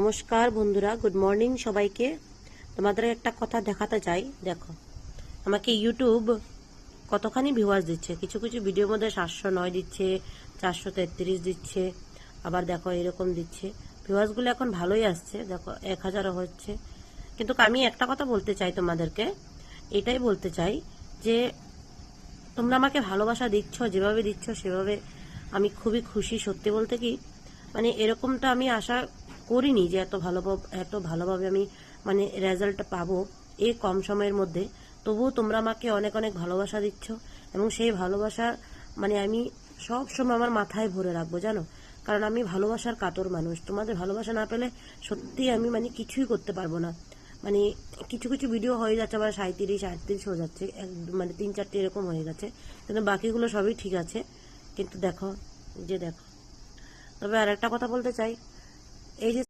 নমস্কার বন্ধুরা, good morning সবাইকে। তোমাদের একটা কথা দেখাতে চাই। দেখো আমাকে ইউটিউব কতখানি ভিউয়ার্স দিচ্ছে। কিছু কিছু ভিডিওর মধ্যে 709 দিচ্ছে, 433 দিচ্ছে, আবার দেখো এরকম দিচ্ছে। ভিউয়ার্সগুলো এখন ভালোই আসছে, দেখো 1000ও হচ্ছে। কিন্তু আমি একটা কথা বলতে চাই তোমাদেরকে, এটাই বলতে চাই যে তোমরা আমাকে ভালোবাসা দিচ্ছ, যেভাবে দিচ্ছ সেভাবে আমি খুবই খুশি। সত্যি বলতে কি, মানে এরকমটা আমি আশা করিনি যে এত ভালোভাবে আমি মানে রেজাল্ট পাবো এই কম সময়ের মধ্যে। তবুও তোমরা আমাকে অনেক অনেক ভালোবাসা দিচ্ছ, এবং সেই ভালোবাসা মানে আমি সব সময় আমার মাথায় ভরে রাখবো, জানো। কারণ আমি ভালোবাসার কাতর মানুষ। তোমাদের ভালোবাসা না পেলে সত্যি আমি মানে কিছুই করতে পারবো না। মানে কিছু কিছু ভিডিও হয়ে যাচ্ছে আবার 37-38 হয়ে যাচ্ছে, মানে 3-4টে এরকম হয়ে গেছে, কিন্তু বাকিগুলো সবই ঠিক আছে। কিন্তু দেখো, তবে আর একটা কথা বলতে চাই, এই যে